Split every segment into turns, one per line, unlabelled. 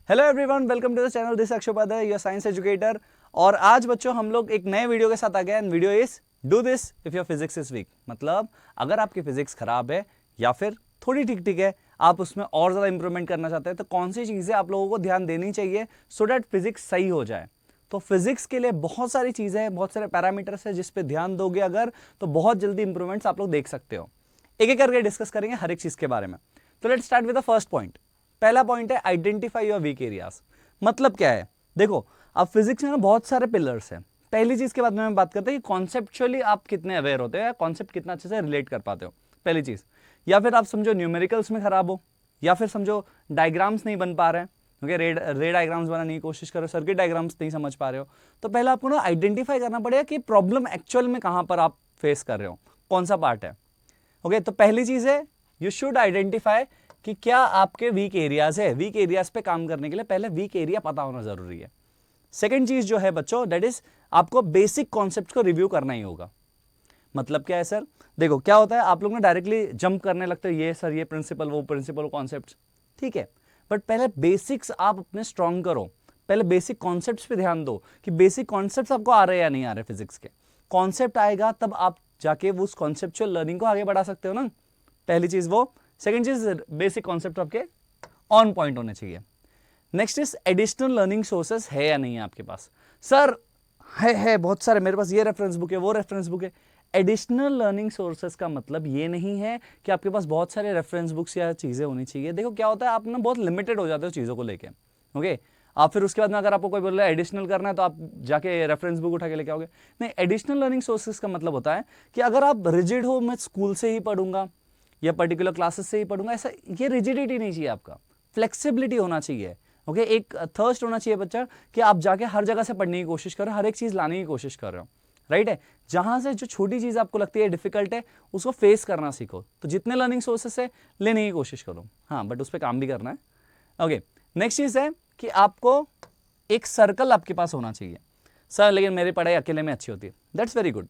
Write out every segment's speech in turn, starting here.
Hello everyone, welcome to the channel. This Akshay Upadhyay, your science educator. और आज बच्चों हम लोग एक नए वीडियो के साथ आ गए हैं। Video is do this if your physics is weak. मतलब अगर आपकी फिजिक्स खराब है या फिर थोड़ी ठीक ठीक है, आप उसमें और ज्यादा इंप्रूवमेंट करना चाहते हैं, तो कौन सी चीजें आप लोगों को ध्यान देनी चाहिए सो दैट फिजिक्स सही हो जाए। तो फिजिक्स के लिए बहुत सारी चीजें हैं, बहुत सारे पैरामीटर्स हैं जिस पे ध्यान दोगे अगर, तो बहुत जल्दी इंप्रूवमेंट्स आप लोग देख सकते हो। एक एक करके डिस्कस करेंगे हर एक चीज के बारे में। तो let's start with the first point. पहला पॉइंट है आइडेंटिफाई योर वीक एरियाज। मतलब क्या है? देखो, अब फिजिक्स में ना बहुत सारे पिलर्स हैं। पहली चीज के बाद में बात करते हैं कि कॉन्सेप्चुअली आप कितने अवेयर होते हो या कॉन्सेप्ट कितना अच्छे से रिलेट कर पाते हो, पहली चीज। या फिर आप समझो न्यूमेरिकल्स में खराब हो, या फिर समझो डायग्राम्स नहीं बन पा रहे हैं, ओके, रे डायग्राम्स बनाने की कोशिश करो, सर्किट डायग्राम्स नहीं समझ पा रहे हो। तो पहले आपको ना आइडेंटिफाई करना पड़ेगा कि प्रॉब्लम एक्चुअल में कहां पर आप फेस कर रहे हो, कौन सा पार्ट है। ओके, तो पहली चीज है यू शुड आइडेंटिफाई कि क्या आपके वीक एरियाज है। वीक एरियाज पे काम करने के लिए पहले वीक एरिया पता होना जरूरी है। सेकंड चीज जो है बच्चों, दैट इज आपको बेसिक कॉन्सेप्ट को रिव्यू करना ही होगा। मतलब क्या है सर? देखो क्या होता है, आप लोग ना डायरेक्टली जंप करने लगते हो, ये सर ये प्रिंसिपल वो प्रिंसिपल कॉन्सेप्ट, ठीक है, बट पहले बेसिक्स आप अपने स्ट्रांग करो। पहले बेसिक कॉन्सेप्ट्स पे ध्यान दो कि बेसिक कॉन्सेप्ट्स आपको आ रहे हैं या नहीं आ रहे। फिजिक्स के कॉन्सेप्ट आएगा तब आप जाके उस कॉन्सेप्चुअल लर्निंग को आगे बढ़ा सकते हो ना। पहली चीज वो। सेकंड चीज, बेसिक कॉन्सेप्ट आपके ऑन पॉइंट होने चाहिए। Next is additional learning sources है या नहीं है आपके पास। सर है बहुत सारे, मेरे पास ये रेफरेंस बुक है वो रेफरेंस बुक है। एडिशनल लर्निंग सोर्सेस का मतलब ये नहीं है कि आपके पास बहुत सारे रेफरेंस बुक्स या चीजें होनी चाहिए। देखो क्या होता है, आप ना बहुत लिमिटेड हो जाते हो चीजों को लेके। ओके, आप फिर उसके बाद में अगर आपको कोई बोल रहा है एडिशनल करना है तो आप जाके रेफरेंस बुक उठा के लेके आओगे। नहीं, एडिशनल लर्निंग सोर्सेस का मतलब होता है कि अगर आप रिजिड हो, मैं स्कूल से ही पढ़ूंगा या पर्टिकुलर क्लासेस से ही पढ़ूंगा, ऐसा ये रिजिडिटी नहीं चाहिए आपका, फ्लेक्सिबिलिटी होना चाहिए। ओके, एक थर्स्ट होना चाहिए बच्चा कि आप जाके हर जगह से पढ़ने की कोशिश करो, हर एक चीज लाने की कोशिश कर रहे हो, राइट है। जहां से जो छोटी चीज आपको लगती है डिफिकल्ट है, उसको फेस करना सीखो। तो जितने लर्निंग सोर्सेस है लेने की कोशिश करो, हाँ, बट उस पर काम भी करना है। ओके, नेक्स्ट चीज है कि आपको एक सर्कल आपके पास होना चाहिए। सर लेकिन मेरी पढ़ाई अकेले में अच्छी होती है, दैट्स वेरी गुड,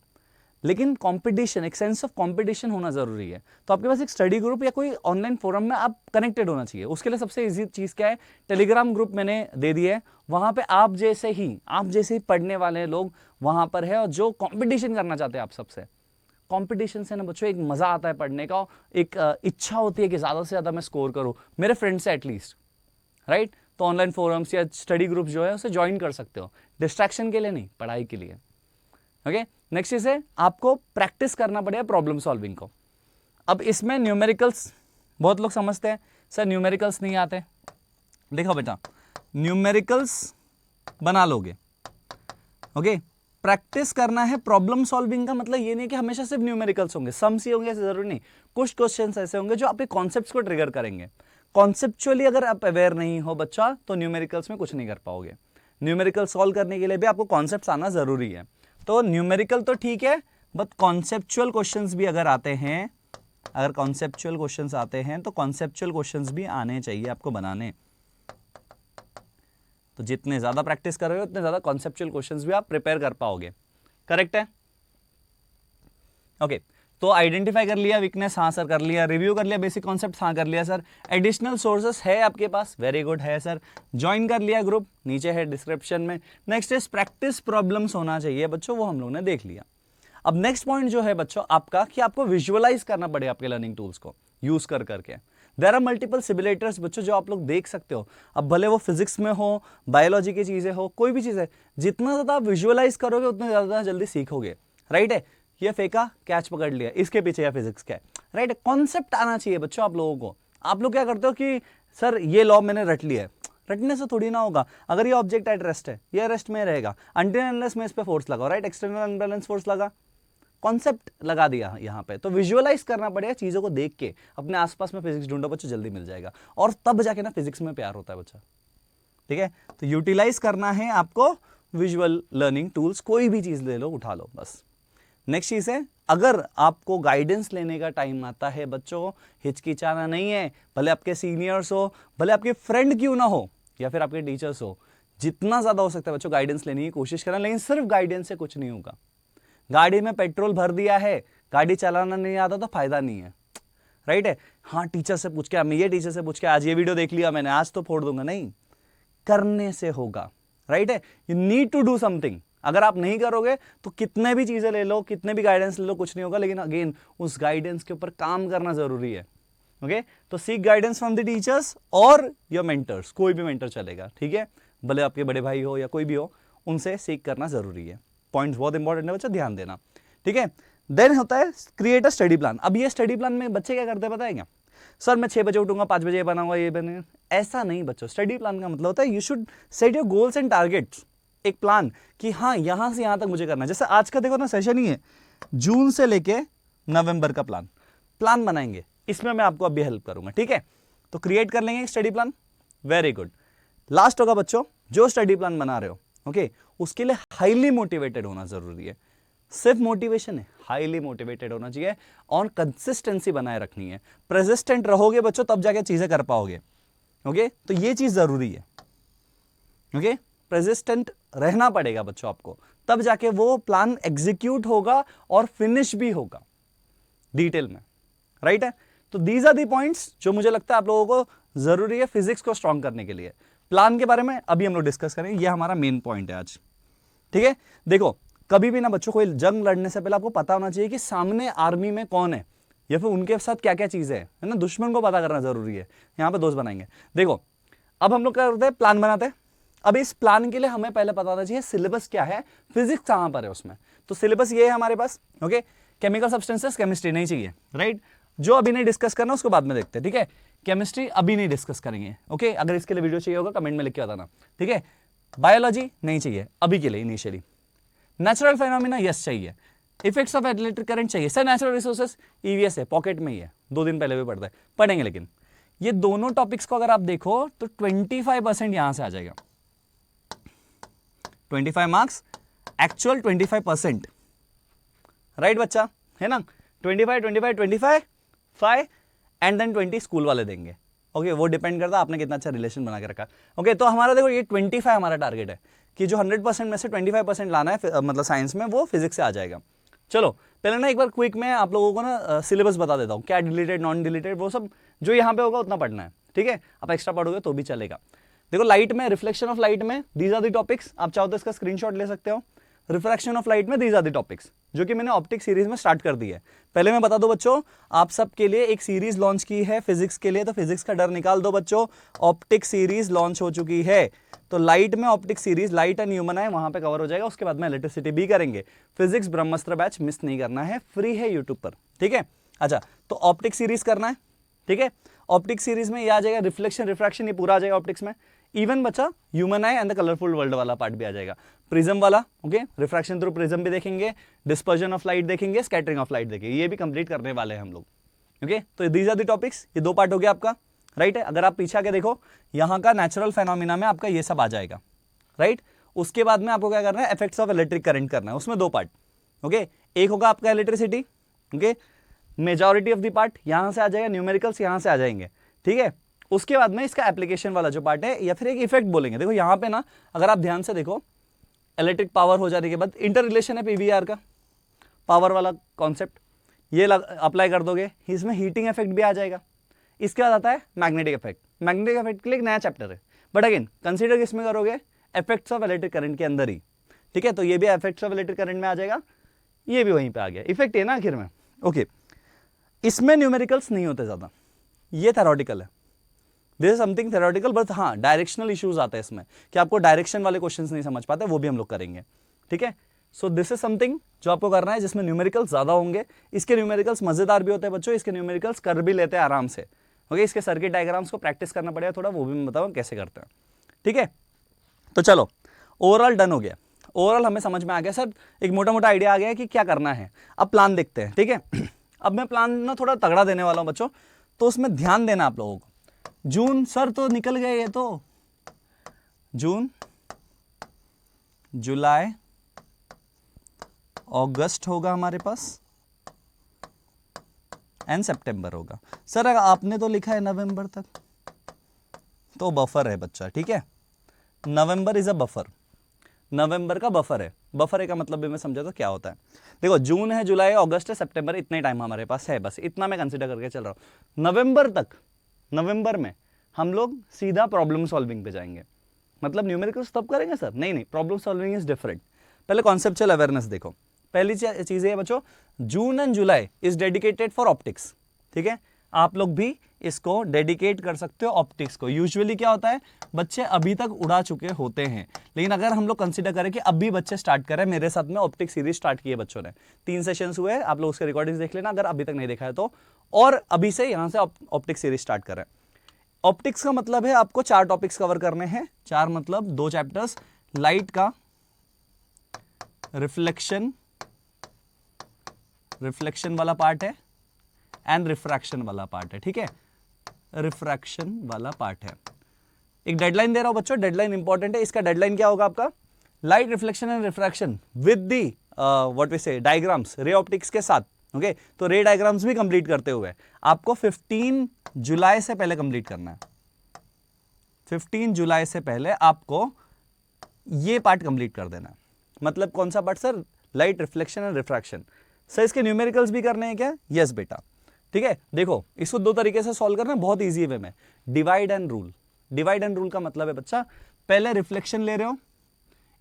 लेकिन कंपटीशन, एक सेंस ऑफ कंपटीशन होना जरूरी है। तो आपके पास एक स्टडी ग्रुप या कोई ऑनलाइन फोरम में आप कनेक्टेड होना चाहिए। उसके लिए सबसे इजी चीज क्या है, टेलीग्राम ग्रुप मैंने दे दिया है। वहां पे आप जैसे ही पढ़ने वाले लोग वहां पर है, और जो कंपटीशन करना चाहते हैं आप सबसे। कंपटीशन से ना बच्चों एक मजा आता है पढ़ने का, एक इच्छा होती है कि ज्यादा से ज्यादा मैं स्कोर करूं मेरे फ्रेंड से एटलीस्ट, राइट। तो ऑनलाइन फोरम्स या स्टडी ग्रुप जो है उसे ज्वाइन कर सकते हो, डिस्ट्रैक्शन के लिए नहीं, पढ़ाई के लिए। ओके, नेक्स्ट चीज है आपको प्रैक्टिस करना पड़ेगा प्रॉब्लम सॉल्विंग को। अब इसमें न्यूमेरिकल्स बहुत लोग समझते हैं सर न्यूमेरिकल्स नहीं आते। देखो बेटा, न्यूमेरिकल्स बना लोगे, ओके, प्रैक्टिस करना है प्रॉब्लम सॉल्विंग का मतलब ये नहीं कि हमेशा सिर्फ न्यूमेरिकल्स होंगे, सम्स ही होंगे ऐसे जरूरी नहीं। कुछ क्वेश्चंस ऐसे होंगे जो आपके कॉन्सेप्ट्स को ट्रिगर करेंगे। कॉन्सेप्चुअली अगर आप अवेयर नहीं हो बच्चा, तो न्यूमेरिकल्स में कुछ नहीं कर पाओगे। न्यूमेरिकल सॉल्व करने के लिए भी आपको कॉन्सेप्ट्स आना जरूरी है। तो न्यूमेरिकल तो ठीक है, बट कॉन्सेप्चुअल क्वेश्चंस भी अगर आते हैं, अगर कॉन्सेप्चुअल क्वेश्चंस आते हैं तो कॉन्सेप्चुअल क्वेश्चंस भी आने चाहिए आपको बनाने। तो जितने ज्यादा प्रैक्टिस करोगे उतने ज्यादा कॉन्सेप्चुअल क्वेश्चंस भी आप प्रिपेयर कर पाओगे। करेक्ट है? ओके, तो आइडेंटिफाई कर लिया वीकनेस, हाँ सर कर लिया। रिव्यू कर लिया बेसिक कॉन्सेप्ट, हाँ कर लिया सर। एडिशनल सोर्सेस है आपके पास, वेरी गुड है सर। ज्वाइन कर लिया ग्रुप, नीचे है डिस्क्रिप्शन में। नेक्स्ट इज प्रैक्टिस प्रॉब्लम्स होना चाहिए बच्चों, वो हम लोग ने देख लिया। अब नेक्स्ट पॉइंट जो है बच्चों आपका, कि आपको विजुअलाइज करना पड़ेगा आपके लर्निंग टूल्स को यूज कर करके। देयर आर मल्टीपल सिमुलेटर्स बच्चों जो आप लोग देख सकते हो। अब भले वो फिजिक्स में हो, बायोलॉजी की चीजें हो, कोई भी चीज है, जितना ज्यादा आप विजुअलाइज करोगे उतना ज्यादा जल्दी सीखोगे, राइट है। ये फेंका, कैच पकड़ लिया, इसके पीछे या फिजिक्स क्या है, राइट है। कॉन्सेप्ट आना चाहिए बच्चों आप लोगों को। आप लोग क्या करते हो कि सर ये लॉ मैंने रट लिया है, रटने से थोड़ी ना होगा। अगर ये ऑब्जेक्ट एट रेस्ट है, ये रेस्ट में रहेगा अनटिल अनलेस मैं इस पे फोर्स लगाओ, राइट, एक्सटर्नल अनबैलेंस फोर्स लगा, कॉन्सेप्ट लगा दिया यहाँ पे। तो विजुअलाइज करना पड़ेगा चीजों को देख के। अपने आसपास में फिजिक्स ढूंढो बच्चों, जल्दी मिल जाएगा, और तब जाके ना फिजिक्स में प्यार होता है बच्चा, ठीक है। तो यूटिलाइज करना है आपको विजुअल लर्निंग टूल्स, कोई भी चीज ले लो, उठा लो बस। नेक्स्ट चीज है, अगर आपको गाइडेंस लेने का टाइम आता है बच्चों, हिचकिचाना नहीं है। भले आपके सीनियर्स हो, भले आपके फ्रेंड क्यों ना हो, या फिर आपके टीचर्स हो, जितना ज्यादा हो सकता है बच्चों गाइडेंस लेने की कोशिश करना। लेकिन सिर्फ गाइडेंस से कुछ नहीं होगा। गाड़ी में पेट्रोल भर दिया है, गाड़ी चलाना नहीं आता तो फायदा नहीं है, राइट है। हाँ, टीचर से पूछ के, मैं ये टीचर से पूछ के आज ये वीडियो देख लिया मैंने, आज तो फोड़ दूंगा, नहीं। करने से होगा, राइट है। You need to do something. अगर आप नहीं करोगे तो कितने भी चीजें ले लो, कितने भी गाइडेंस ले लो, कुछ नहीं होगा। लेकिन अगेन उस गाइडेंस के ऊपर काम करना जरूरी है। ओके तो seek guidance from the teachers और योर मेंटर्स, कोई भी मेंटर चलेगा, ठीक है, भले आपके बड़े भाई हो या कोई भी हो, उनसे सीक करना जरूरी है। पॉइंट्स बहुत इंपॉर्टेंट है बच्चा, ध्यान देना, ठीक है। देन होता है क्रिएट अ स्टडी प्लान। अब ये स्टडी प्लान में बच्चे क्या करते हैं पता है क्या? सर मैं 6 बजे उठूंगा, 5 बजे ये बनाऊंगा, ये बनेगा। ऐसा नहीं बच्चों, स्टडी प्लान का मतलब होता है you should set your goals and targets. एक प्लान कि हाँ यहां से यहां तक मुझे करना है। जैसे आज का देखो ना सेशन ही है, जून से लेके नवंबर का प्लान बनाएंगे, इसमें मैं आपको अभी हेल्प करूंगा, ठीक है। तो क्रिएट कर लेंगे study plan, very good. Last होगा बच्चों, जो स्टडी प्लान बना रहे हो, ओके, उसके लिए हाईली मोटिवेटेड होना जरूरी है। सिर्फ मोटिवेशन है, हाईली मोटिवेटेड होना चाहिए और कंसिस्टेंसी बनाए रखनी है। प्रेसिस्टेंट रहोगे बच्चों तब जाके चीजें कर पाओगे, ओके। तो ये चीज जरूरी है, ओके। प्रेसिस्टेंट रहना पड़ेगा बच्चों आपको, तब जाके वो प्लान एग्जीक्यूट होगा और फिनिश भी होगा डिटेल में, राइट है। तो दीज आर दी पॉइंट्स जो मुझे लगता है आप लोगों को जरूरी है फिजिक्स को स्ट्रॉन्ग करने के लिए। प्लान के बारे में अभी हम लोग डिस्कस करेंगे, ये हमारा मेन पॉइंट है आज, ठीक है। देखो कभी भी ना बच्चों, कोई जंग लड़ने से पहले आपको पता होना चाहिए कि सामने आर्मी में कौन है या फिर उनके साथ क्या क्या चीजें है ना। दुश्मन को पता करना जरूरी है, यहां पे दोस्त बनाएंगे। देखो अब हम लोग क्या करते हैं, प्लान बनाते हैं। अब इस प्लान के लिए हमें पहले पता होना चाहिए सिलेबस क्या है, फिजिक्स कहां पर है उसमें। तो सिलेबस ये है हमारे पास, ओके। केमिकल सब्सटेंसेस, केमिस्ट्री नहीं चाहिए, राइट। जो अभी नहीं डिस्कस करना उसको बाद में देखते हैं, ठीक है। केमिस्ट्री अभी नहीं डिस्कस करेंगे, ओके। अगर इसके लिए वीडियो चाहिए होगा कमेंट में लिख के बताना, ठीक है। बायोलॉजी नहीं चाहिए अभी के लिए इनिशियली। नेचुरल फेनोमेना यस चाहिए। इफेक्ट्स ऑफ इलेक्ट्रिक करंट चाहिए। सर नेचुरल रिसोर्सेज ईवीएस है, पॉकेट में ही है, 2 दिन पहले भी पढ़ता है, पढ़ेंगे। लेकिन ये दोनों टॉपिक्स को अगर आप देखो तो 25% यहां से आ जाएगा, 25 मार्क्स, एक्चुअल 25%, राइट बच्चा, है ना। 25 25 25 5 एंड देन 20 स्कूल वाले देंगे, ओके। वो डिपेंड करता है आपने कितना अच्छा रिलेशन बना के रखा, ओके। तो हमारा देखो ये 25 हमारा टारगेट है कि जो 100% में से 25% लाना है, मतलब साइंस में, वो फिजिक्स से आ जाएगा। चलो पहले ना एक बार क्विक में आप लोगों को ना सिलेबस बता देता हूँ, क्या डिलीटेड नॉन डिलीटेड वो सब जो यहाँ पे होगा उतना पढ़ना है, ठीक है। आप एक्स्ट्रा पढ़ोगे तो भी चलेगा। देखो लाइट में, रिफ्लेक्शन ऑफ लाइट में दीज आर द टॉपिक्स, आप चाहो तो इसका स्क्रीनशॉट ले सकते हो। रिफ्रैक्शन ऑफ लाइट में दीज आर द टॉपिक्स, जो कि मैंने ऑप्टिक सीरीज में स्टार्ट कर दी है। पहले मैं बता दूं बच्चों, आप सबके लिए एक सीरीज लॉन्च की है फिजिक्स के लिए, तो फिजिक्स का डर निकाल दो बच्चों, ऑप्टिक सीरीज लॉन्च हो चुकी है। तो लाइट में optic series, light and human है, वहां पे कवर हो जाएगा। उसके बाद में इलेक्ट्रिसिटी भी करेंगे। फिजिक्स ब्रह्मास्त्र बैच मिस नहीं करना है, फ्री है यूट्यूब पर, ठीक है। अच्छा तो ऑप्टिक सीरीज करना है, ठीक है। ऑप्टिक सीरीज में ये आ जाएगा, रिफ्लेक्शन रिफ्रैक्शन ये पूरा आ जाएगा ऑप्टिक्स में। इवन बच्चा human I and the colourful world वाला पार्ट भी आ जाएगा। प्रिज्म वाला, ओके, रिफ्रैक्शन थ्रू प्रिज्म भी देखेंगे, डिस्पर्जन ऑफ लाइट देखेंगे, स्कैटरिंग ऑफ लाइट देखेंगे, ये भी कंप्लीट करने वाले हैं हम लोग, ओके। तो दीज आर द टॉपिक्स, ये 2 पार्ट हो गया आपका, राइट है। अगर आप पीछे आके देखो, यहाँ का नेचुरल फेनोमिना में आपका ये सब आ जाएगा, राइट। उसके बाद में आपको क्या करना है, इफेक्ट्स ऑफ इलेक्ट्रिक करंट करना है, उसमें 2 पार्ट, ओके। एक होगा आपका electricity, okay, majority of the part यहां से आ जाएगा, न्यूमेरिकल्स यहां से आ जाएंगे, ठीक है। उसके बाद में इसका एप्लीकेशन वाला जो पार्ट है, या फिर एक इफेक्ट बोलेंगे। देखो यहां पे ना, अगर आप ध्यान से देखो, इलेक्ट्रिक पावर हो जाने के बाद इंटर रिलेशन है पीवीआर का, पावर वाला कॉन्सेप्ट, ये अप्लाई कर दोगे, इसमें हीटिंग इफेक्ट भी आ जाएगा। इसके बाद आता है मैग्नेटिक इफेक्ट। मैग्नेटिक इफेक्ट के लिए एक नया चैप्टर है, बट अगेन कंसीडर किसमें करोगे, इफेक्ट्स ऑफ इलेक्ट्रिक करंट के अंदर ही, ठीक है। तो ये भी इफेक्ट्स ऑफ इलेक्ट्रिक करंट में आ जाएगा, ये भी वहीं पे आ गया, इफेक्ट है ना आखिर में, ओके। इसमें न्यूमेरिकल्स नहीं होते ज्यादा, ये थेरोटिकल है, this is something theoretical, but हाँ डायरेक्शनल इश्यूज आते हैं इसमें कि आपको डायरेक्शन वाले क्वेश्चंस नहीं समझ पाते, वो भी हम लोग करेंगे, ठीक है। सो दिस इज समथिंग जो आपको करना है, जिसमें न्यूमेरिकल्स ज्यादा होंगे। इसके न्यूमेरिकल्स मजेदार भी होते हैं बच्चों, इसके न्यूमेरिकल्स कर भी लेते हैं आराम से, ओके। इसके सर्किट डायग्राम्स को प्रैक्टिस करना पड़ेगा थोड़ा, वो भी मैं बताऊँ कैसे करते हैं, ठीक है। तो चलो ओवरऑल डन हो गया, ओवरऑल हमें समझ में आ गया सर, एक मोटा मोटा आइडिया आ गया कि क्या करना है। अब प्लान देखते हैं, ठीक है। अब मैं प्लान ना थोड़ा तगड़ा देने वाला हूं बच्चों, तो उसमें ध्यान देना आप लोगों को। जून सर तो निकल गए, ये तो जून, जुलाई, अगस्त होगा हमारे पास, एंड सितंबर होगा। सर अगर आपने तो लिखा है नवंबर तक, तो बफर है बच्चा, ठीक है। नवंबर इज अ बफर, नवंबर का बफर है। बफर का मतलब भी मैं समझा तो क्या होता है। देखो जून है, जुलाई, अगस्त है, सितंबर, इतने टाइम हमारे पास है, बस इतना मैं कंसीडर करके चल रहा हूं। नवंबर तक, नवंबर में हम लोग सीधा प्रॉब्लम सॉल्विंग पे जाएंगे, मतलब न्यूमेरिकल्स तब करेंगे सर? नहीं नहीं, प्रॉब्लम सॉल्विंग इज डिफरेंट। पहले कॉन्सेप्चुअल अवेयरनेस देखो। पहली चीज है बच्चों, June and July is dedicated for optics. ठीक है, आप लोग भी इसको डेडिकेट कर सकते हो ऑप्टिक्स को। यूजुअली क्या होता है, बच्चे अभी तक उड़ा चुके होते हैं, लेकिन अगर हम लोग कंसीडर करें कि अभी बच्चे स्टार्ट करें, मेरे साथ में ऑप्टिक्स सीरीज स्टार्ट की है बच्चों ने, 3 सेशंस हुए, आप लोग उसके रिकॉर्डिंग्स देख लेना अगर अभी तक नहीं देखा है तो, और अभी से यहां से ऑप्टिक्स सीरीज स्टार्ट करें। ऑप्टिक्स का मतलब है आपको 4 टॉपिक्स कवर करने हैं। 4 मतलब 2 चैप्टर्स, लाइट का, रिफ्लेक्शन वाला पार्ट है एंड रिफ्रैक्शन वाला पार्ट है। ठीक है, रिफ्रैक्शन वाला पार्ट है। एक डेडलाइन दे रहा हूं बच्चों, डेडलाइन इंपॉर्टेंट है। इसका डेडलाइन क्या होगा आपका, light reflection and refraction with the what we say diagrams, ray optics के साथ। ओके, तो रे डायग्राम्स भी कंप्लीट करते हुए आपको 15 जुलाई से पहले कंप्लीट करना है। 15 जुलाई से पहले आपको ये पार्ट कंप्लीट कर देना है। मतलब कौन सा part sir, light reflection and refraction. Sir इसके न्यूमेरिकल्स भी करने हैं क्या? यस बेटा। ठीक है, देखो इसको 2 तरीके से सॉल्व करना है, बहुत इजी वे में, divide and rule. Divide and rule का मतलब है बच्चा, पहले रिफ्लेक्शन ले रहे हो,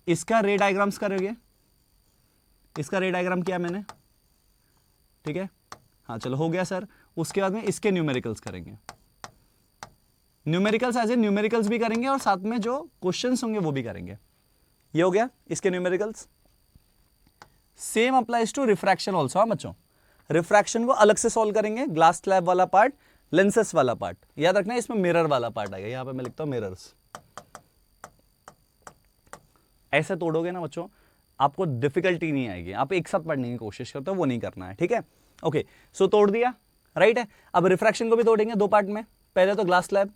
इसका रे डायग्राम्स करोगे, इसका रे डायग्राम किया मैंने, ठीक है, हाँ चलो हो गया सर। उसके बाद में इसके न्यूमेरिकल्स करेंगे, न्यूमेरिकल्स एज ए न्यूमेरिकल्स भी करेंगे और साथ में जो क्वेश्चंस होंगे वो भी करेंगे। ये हो गया इसके numericals. Same applies to refraction also. हाँ बच्चों, रिफ्रैक्शन को अलग से सॉल्व करेंगे, ग्लास स्लैब वाला पार्ट, लेंसेस वाला पार्ट, याद रखना है इसमें मिरर वाला पार्ट आएगा, यहां पे मैं लिखता हूं मिरर्स। ऐसे तोड़ोगे ना बच्चों, आपको डिफिकल्टी नहीं आएगी, आप एक साथ पढ़ने की कोशिश करते हो, वो नहीं करना है। ठीक है, ओके, सो तोड़ दिया, राइट है। अब रिफ्रैक्शन को भी तोड़ेंगे 2 पार्ट में। पहले तो ग्लास स्लैब,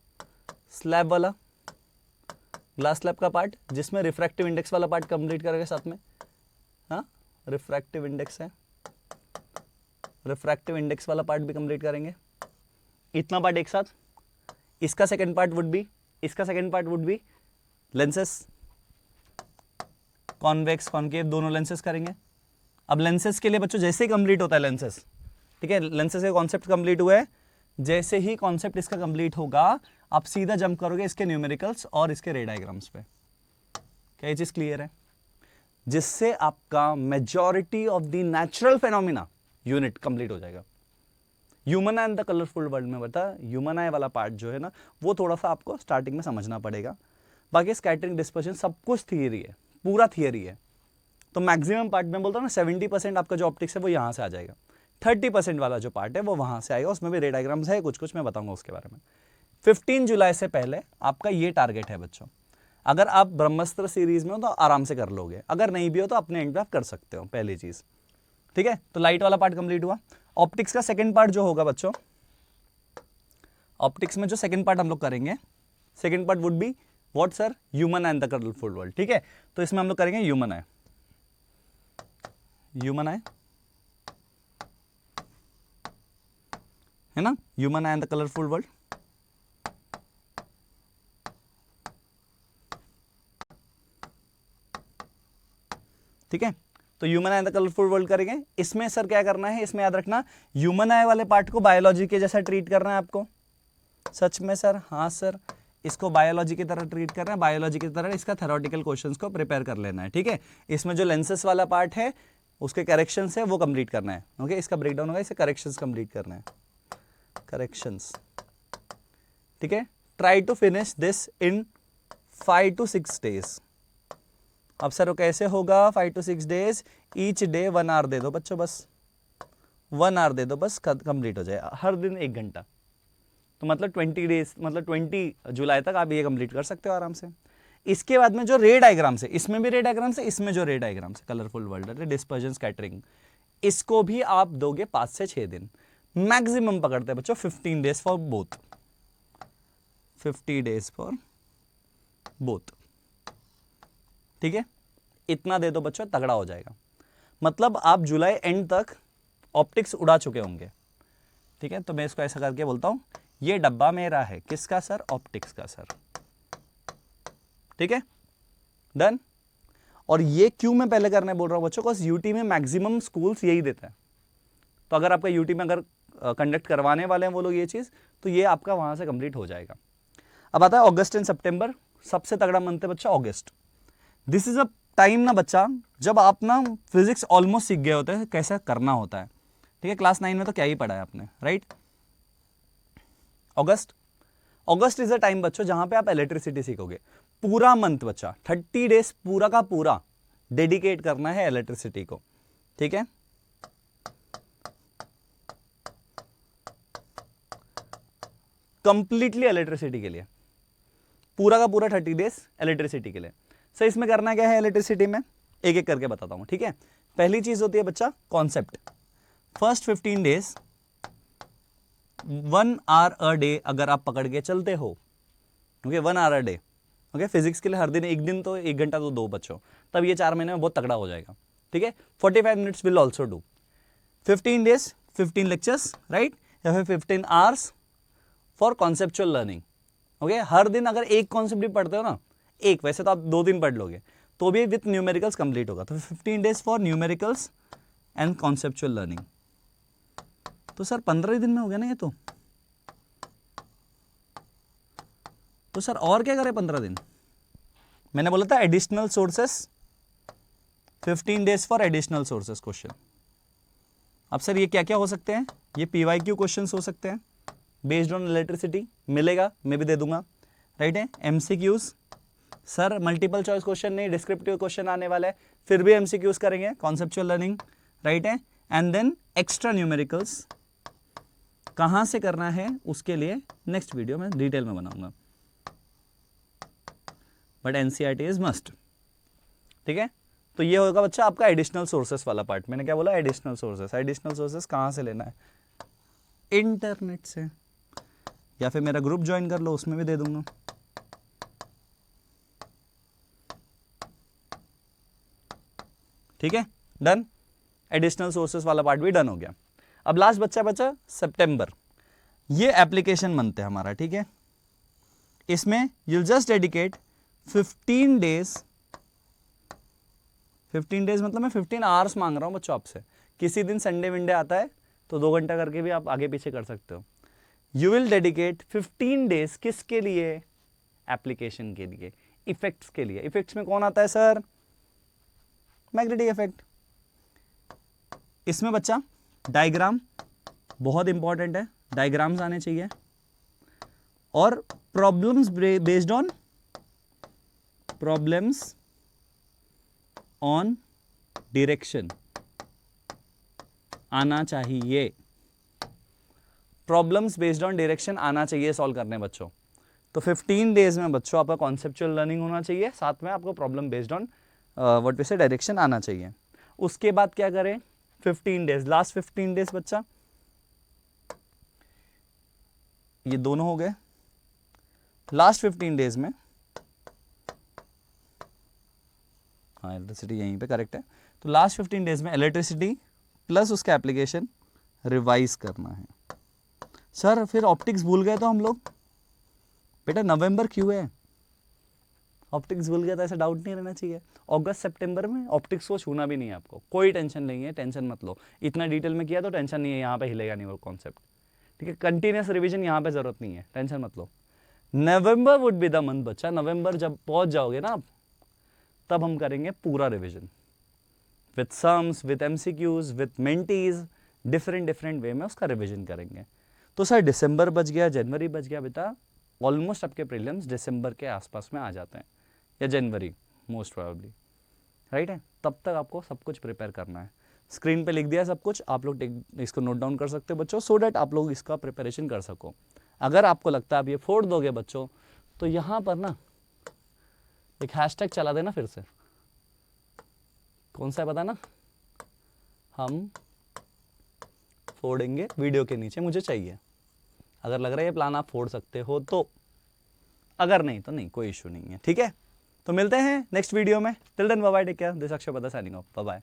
स्लैब वाला, ग्लास स्लैब का पार्ट जिसमें रिफ्रैक्टिव इंडेक्स वाला पार्ट कंप्लीट करेंगे साथ में। हाँ, रिफ्रैक्टिव इंडेक्स है, रिफ्रैक्टिव इंडेक्स वाला पार्ट भी कंप्लीट करेंगे। इतना पार्ट एक साथ। इसका second part would be lenses, convex concave दोनों लेंसेस करेंगे। अब लेंसेस के लिए बच्चों जैसे ही कंप्लीट होता है लेंसेस, ठीक है, लेंसेस का कॉन्सेप्ट कंप्लीट हुआ है, जैसे ही कॉन्सेप्ट इसका कंप्लीट होगा आप सीधा जंप करोगे इसके न्यूमेरिकल्स और इसके रे डायग्राम्स पे। क्या ये चीज क्लियर है? जिससे आपका majority of the natural phenomena unit complete हो जाएगा। Human I and the colourful world में बता, ह्यूमन आई वाला पार्ट जो है ना, वो थोड़ा सा आपको स्टार्टिंग में समझना पड़ेगा। बाकी स्कैटरिंग डिस्पर्शन सब कुछ थियरी है, पूरा थियरी है। तो मैक्सिमम पार्ट में बोलता हूँ ना, 70% आपका जो ऑप्टिक्स है वो यहाँ से आ जाएगा, 30% वाला जो पार्ट है वो वहाँ से आएगा, उसमें भी रे डायग्राम्स है कुछ कुछ, मैं बताऊंगा उसके बारे में। 15 जुलाई से पहले आपका ये टारगेट है बच्चों। अगर आप ब्रह्मास्त्र सीरीज में हो तो आराम से कर लोगे, अगर नहीं भी हो तो अपने एंड पे आप कर सकते हो, पहली चीज। ठीक है, तो लाइट वाला पार्ट कंप्लीट हुआ। ऑप्टिक्स का सेकंड पार्ट जो होगा बच्चों, ऑप्टिक्स में जो सेकंड पार्ट हम लोग करेंगे, second part would be what sir, human I and the colourful world. ठीक है, तो इसमें हम लोग करेंगे ह्यूमन आई, ह्यूमन आई है ना, human I and the colourful world. ठीक है, तो human I and the colourful world करेंगे। इसमें सर क्या करना है, इसमें याद रखना ह्यूमन आई वाले पार्ट को बायोलॉजी के जैसा ट्रीट करना है आपको। सच में सर? हाँ सर, इसको बायोलॉजी की तरह ट्रीट करना है, बायोलॉजी की तरह इसका थ्योरेटिकल क्वेश्चंस को प्रिपेयर कर लेना है। ठीक है, इसमें जो लेंसेस वाला पार्ट है उसके करेक्शंस है वो कंप्लीट करना है। ओके, इसका ब्रेकडाउन होगा, इसे करेक्शंस कंप्लीट करना है, करेक्शंस। ठीक है, try to finish this in 5 to 6 days। अब सर वो कैसे होगा? 5 to 6 days, each day 1 hour दे दो बच्चों, बस 1 hour दे दो, बस कंप्लीट हो जाए, हर दिन 1 घंटा। तो मतलब 20 days, मतलब 20 जुलाई तक आप ये कंप्लीट कर सकते हो आराम से। इसके बाद में जो रे डायग्राम्स है, इसमें भी रे डायग्राम्स है, इसमें जो रे डायग्राम्स है, कलरफुल वर्ल्ड, डिस्पर्जन, स्कैटरिंग, इसको भी आप दोगे 5 से 6 दिन, मैक्सिमम पकड़ते हैं बच्चों 15 days for both, 50 days for both. ठीक है, इतना दे दो बच्चों, तगड़ा हो जाएगा। मतलब आप जुलाई एंड तक ऑप्टिक्स उड़ा चुके होंगे। ठीक है, तो मैं इसको ऐसा करके बोलता हूं, ये डब्बा मेरा है, किसका सर? ऑप्टिक्स का सर। ठीक है, डन। और ये क्यों मैं पहले करने बोल रहा हूं बच्चों, बिकॉज यूटी में मैक्सिमम स्कूल्स यही देता है। तो अगर आपका यूटी में अगर कंडक्ट करवाने वाले हैं वो लोग ये चीज, तो ये आपका वहां से कंप्लीट हो जाएगा। अब आता है अगस्त एंड सितंबर। सबसे तगड़ा मंथ है बच्चा अगस्त। दिस इज अ टाइम ना बच्चा जब आप ना फिजिक्स ऑलमोस्ट सीख गए होते हैं कैसे करना होता है, ठीक है। क्लास 9 में तो क्या ही पढ़ा है आपने, right. August is a time बच्चों जहां पे आप इलेक्ट्रिसिटी सीखोगे। पूरा मंथ बच्चा 30 डेज पूरा का पूरा डेडिकेट करना है इलेक्ट्रिसिटी को, ठीक है। कंप्लीटली इलेक्ट्रिसिटी के लिए, पूरा का पूरा 30 डेज इलेक्ट्रिसिटी के लिए। सो इसमें करना क्या है इलेक्ट्रिसिटी में, एक एक करके बताता हूं, ठीक है। पहली चीज होती है बच्चा concept. First 15 days 1 hour a day अगर आप पकड़ के चलते हो, okay 1 hour a day, okay. Physics के लिए हर दिन एक दिन तो 1 घंटा तो दो बच्चों, तब ये 4 महीने में बहुत तगड़ा हो जाएगा, ठीक है। 45 minutes will also do. 15 days 15 lectures, right, या फिर 15 hours for conceptual learning, okay. हर दिन अगर एक कॉन्सेप्ट भी पढ़ते हो ना, एक, वैसे तो आप 2 दिन पढ़ लोगे तो भी विथ न्यूमेरिकल्स कंप्लीट होगा। तो 15 days for numericals and conceptual learning. तो सर 15 दिन में हो गया ना ये तो सर और क्या करें 15 दिन? मैंने बोला था additional sources, 15 days for additional sources question. अब सर ये क्या क्या हो सकते हैं? ये PYQ क्वेश्चंस हो सकते हैं बेस्ड ऑन इलेक्ट्रिसिटी, मिलेगा, मैं भी दे दूंगा, राइट है। MCQs, sir multiple choice question नहीं, डिस्क्रिप्टिव क्वेश्चन आने वाला है, फिर भी MCQs करेंगे, कॉन्सेप्चुअल लर्निंग, राइट है। एंड देन एक्स्ट्रा न्यूमेरिकल्स कहां से करना है उसके लिए नेक्स्ट वीडियो में डिटेल में बनाऊंगा, बट NCERT इज मस्ट, ठीक है। तो ये होगा बच्चा आपका एडिशनल सोर्सेस वाला पार्ट। मैंने क्या बोला? Additional sources. एडिशनल सोर्सेस कहां से लेना है? इंटरनेट से, या फिर मेरा ग्रुप ज्वाइन कर लो, उसमें भी दे दूंगा, ठीक है। डन, एडिशनल सोर्सेस वाला पार्ट भी डन हो गया। अब लास्ट बच्चा सितंबर, ये एप्लीकेशन मंथ है हमारा, ठीक है। इसमें you'll just dedicate 15 days, 15 days मतलब मैं 15 आवर्स मांग रहा हूं बच्चों आपसे। किसी दिन संडे विंडे आता है तो 2 घंटा करके भी आप आगे पीछे कर सकते हो। यू विल डेडिकेट 15 डेज किसके लिए? एप्लीकेशन के लिए, इफेक्ट्स के लिए। इफेक्ट्स में कौन आता है सर? Magnetic effect. इसमें बच्चा डायग्राम बहुत इंपॉर्टेंट है, डायग्राम्स आने चाहिए, और problems based on problems on direction आना चाहिए। प्रॉब्लम्स बेस्ड ऑन डायरेक्शन आना चाहिए सॉल्व करने बच्चों। तो 15 डेज में बच्चों आपका कॉन्सेप्चुअल लर्निंग होना चाहिए, साथ में आपको problem based on what we say direction आना चाहिए। उसके बाद क्या करें? 15 डेज, लास्ट 15 डेज बच्चा, ये दोनों हो गए। लास्ट 15 डेज में, हाँ इलेक्ट्रिसिटी यहीं पे करेक्ट है, तो लास्ट 15 डेज में इलेक्ट्रिसिटी प्लस उसका एप्लीकेशन रिवाइज करना है। सर फिर ऑप्टिक्स भूल गए तो हम लोग, बेटा नवंबर क्यों है? ऑप्टिक्स भूल गया तो ऐसा डाउट नहीं रहना चाहिए। अगस्त सितंबर में ऑप्टिक्स को छूना भी नहीं है आपको, कोई टेंशन नहीं है, टेंशन मत लो। इतना डिटेल में किया तो टेंशन नहीं है, यहाँ पे हिलेगा नहीं वो कॉन्सेप्ट, ठीक है। कंटिन्यूस रिवीजन यहाँ पे जरूरत नहीं है, टेंशन मत लो। नवंबर वुड बी द मंथ बच्चा, नवंबर जब पहुंच जाओगे ना आप, तब हम करेंगे पूरा revision with sums, with MCQs, with mentees, different way में उसका रिविजन करेंगे। तो सर दिसंबर बच गया, जनवरी बच गया, बेटा ऑलमोस्ट आपके प्रीलिम्स दिसंबर के आसपास में आ जाते हैं, या जनवरी मोस्ट प्रोबेबली, राइट है। तब तक आपको सब कुछ प्रिपेयर करना है। स्क्रीन पे लिख दिया सब कुछ, आप लोग इसको नोट डाउन कर सकते हो बच्चों, सो डैट आप लोग इसका प्रिपरेशन कर सको। अगर आपको लगता है आप ये फोड़ दोगे बच्चों, तो यहाँ पर ना एक हैशटैग चला देना फिर से, कौन सा है पता ना, हम फोड़ेंगे वीडियो के नीचे मुझे चाहिए। अगर लग रहा है ये प्लान आप फोड़ सकते हो तो, अगर नहीं तो नहीं, कोई इश्यू नहीं है, ठीक है। तो मिलते हैं नेक्स्ट वीडियो में। Till then bye bye, take care, this Akshay पदा साइनिंग ऑफ, बाय बाय।